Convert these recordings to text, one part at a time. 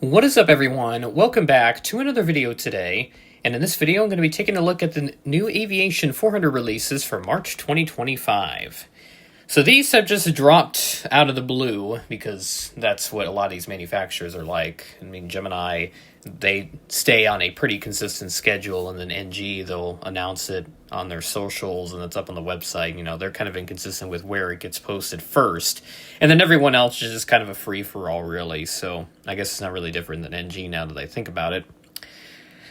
What is up, everyone? Welcome back to another video today. And in this video, I'm going to be taking a look at the new Aviation 400 releases for March 2025. So these have just dropped out of the blue because that's what a lot of these manufacturers are like. I mean, Gemini, they stay on a pretty consistent schedule, and then NG, they'll announce it on their socials and it's up on the website. You know, they're kind of inconsistent with where it gets posted first. And then everyone else is just kind of a free-for-all, really. So I guess it's not really different than NG now that I think about it.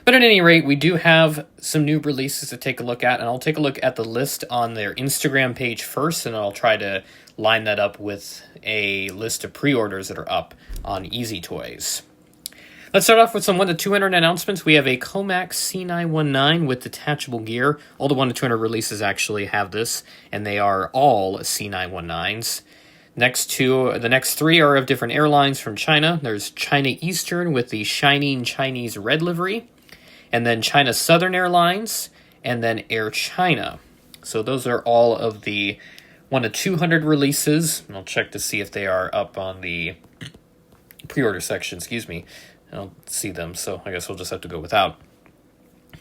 But at any rate, we do have some new releases to take a look at, and I'll take a look at the list on their Instagram page first, and I'll try to line that up with a list of pre-orders that are up on Easy Toys. Let's start off with some 1-200 announcements. We have a Comac C919 with detachable gear. All the 1-200 releases actually have this, and they are all C919s. The next three are of different airlines from China. There's China Eastern with the Shining Chinese red livery, and then China Southern Airlines, and then Air China. So those are all of the 1-200 releases. I'll check to see if they are up on the pre-order section, I don't see them, so I guess we'll just have to go without.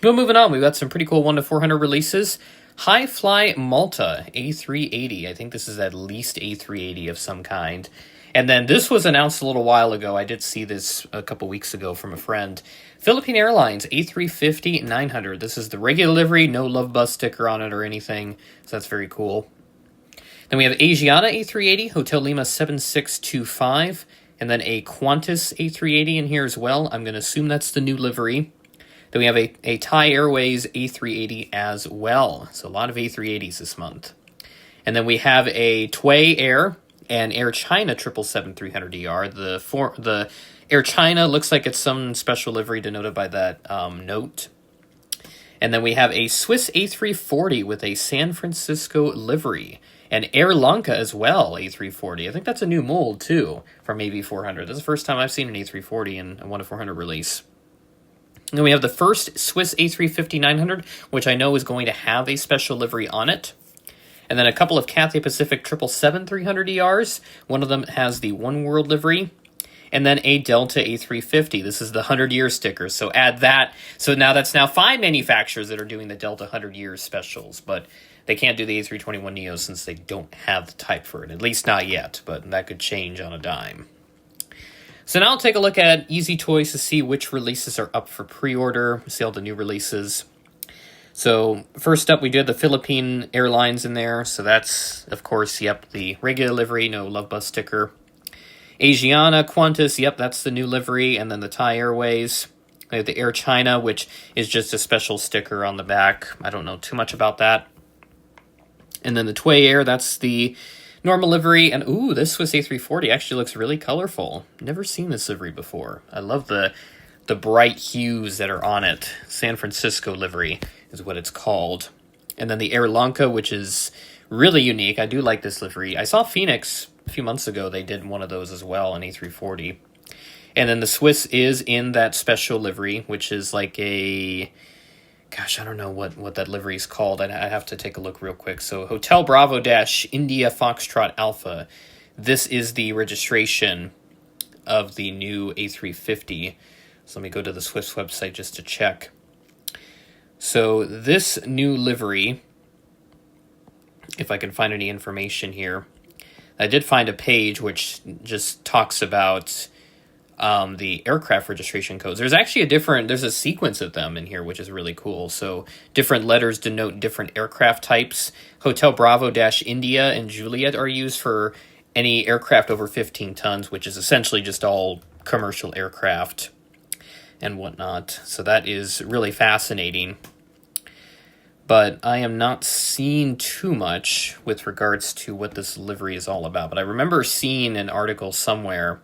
But moving on, we've got some pretty cool 1-400 releases. High Fly Malta A380. I think this is at least A380 of some kind. And then this was announced a little while ago. I did see this a couple weeks ago from a friend. Philippine Airlines A350-900. This is the regular livery, no Love Bus sticker on it or anything, so that's very cool. Then we have Asiana A380, Hotel Lima 7625, and then a Qantas A380 in here as well. I'm going to assume that's the new livery. Then we have a Thai Airways A380 as well. So a lot of A380s this month. And then we have a Tway Air and Air China 777-300ER. The Air China looks like it's some special livery denoted by that note. And then we have a Swiss A340 with a San Francisco livery. And Air Lanka as well, A340. I think that's a new mold, too, from Aviation400. This is the first time I've seen an A340 in a 1-400 release. And then we have the first Swiss A350-900, which I know is going to have a special livery on it. And then a couple of Cathay Pacific 777-300ERs. One of them has the One World livery. And then a Delta A350. This is the 100-year sticker, so add that. So now that's 5 manufacturers that are doing the Delta 100 years specials, but they can't do the A321neo since they don't have the type for it, at least not yet, but that could change on a dime. So now I'll take a look at Easy Toys to see which releases are up for pre-order, see all the new releases. So first up, we did the Philippine Airlines in there, so that's, of course, the regular livery, no Love Bus sticker. Asiana, Qantas, that's the new livery, and then the Thai Airways. We have the Air China, which is just a special sticker on the back. I don't know too much about that. And then the Tway Air, that's the normal livery. And ooh, this Swiss A340 actually looks really colorful. Never seen this livery before. I love the bright hues that are on it. San Francisco livery is what it's called. And then the Air Lanka, which is really unique. I do like this livery. I saw Phoenix a few months ago. They did one of those as well, an A340. And then the Swiss is in that special livery, which is like a... Gosh, I don't know what that livery is called. I have to take a look real quick. So Hotel Bravo - India Foxtrot Alpha. This is the registration of the new A350. So let me go to the Swiss website just to check. So this new livery, if I can find any information here, I did find a page which just talks about the aircraft registration codes. There's actually there's a sequence of them in here, which is really cool. So different letters denote different aircraft types. Hotel Bravo - India and Juliet are used for any aircraft over 15 tons, which is essentially just all commercial aircraft and whatnot. So that is really fascinating. But I am not seeing too much with regards to what this livery is all about. But I remember seeing an article somewhere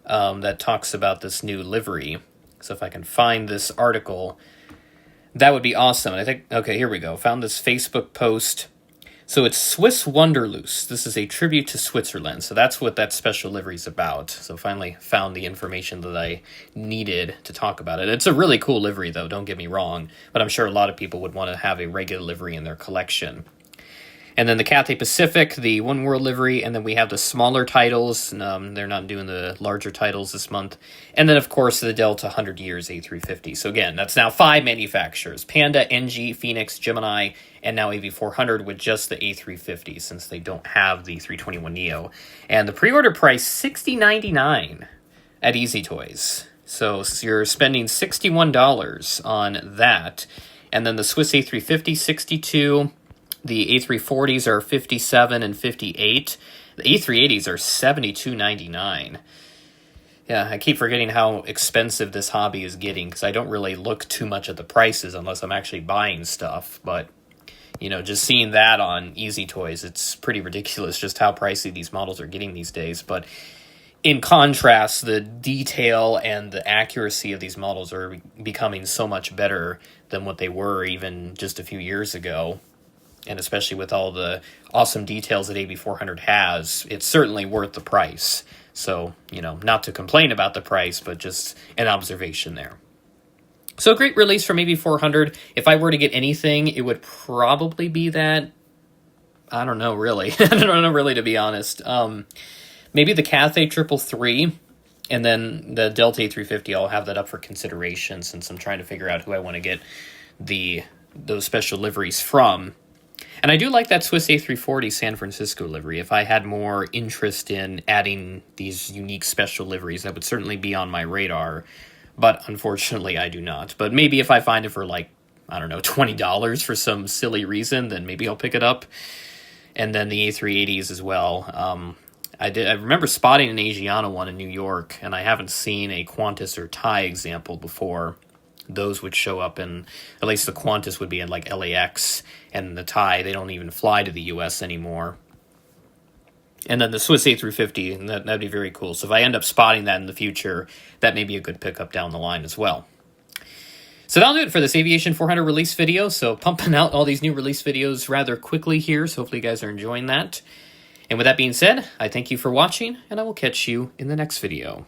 that talks about this new livery. So if I can find this article, that would be awesome. And I think, okay, here we go. Found this Facebook post. So it's Swiss Wanderlust. This is a tribute to Switzerland. So that's what that special livery is about. So finally found the information that I needed to talk about it. It's a really cool livery, though, don't get me wrong. But I'm sure a lot of people would want to have a regular livery in their collection. And then the Cathay Pacific, the One World livery, and then we have the smaller titles. They're not doing the larger titles this month. And then, of course, the Delta 100 Years A350. So again, that's now 5 manufacturers: Panda, NG, Phoenix, Gemini, and now AV400 with just the A350, since they don't have the 321neo. And the pre-order price, $60.99 at Easy Toys. So you're spending $61 on that. And then the Swiss A350, $62. The A340s are $57 and $58. The A380s are $72.99. Yeah, I keep forgetting how expensive this hobby is getting, because I don't really look too much at the prices unless I'm actually buying stuff. But, you know, just seeing that on Easy Toys, it's pretty ridiculous just how pricey these models are getting these days. But in contrast, the detail and the accuracy of these models are becoming so much better than what they were even just a few years ago. And especially with all the awesome details that AV400 has, it's certainly worth the price. So, you know, not to complain about the price, but just an observation there. So, a great release from AV400. If I were to get anything, it would probably be that. I don't know, really. I don't know, really, to be honest. Maybe the Cathay 333, and then the Delta A350. I'll have that up for consideration, since I'm trying to figure out who I want to get those special liveries from. And I do like that Swiss A340 San Francisco livery. If I had more interest in adding these unique special liveries, that would certainly be on my radar. But unfortunately, I do not. But maybe if I find it for, like, I don't know, $20 for some silly reason, then maybe I'll pick it up. And then the A380s as well. I remember spotting an Asiana one in New York, and I haven't seen a Qantas or Thai example before. Those would show up in, at least the Qantas would be in like LAX, and the Thai, they don't even fly to the US anymore. And then the Swiss A350, that'd be very cool. So if I end up spotting that in the future, that may be a good pickup down the line as well. So that'll do it for this Aviation 400 release video. So pumping out all these new release videos rather quickly here, so hopefully you guys are enjoying that. And with that being said, I thank you for watching, and I will catch you in the next video.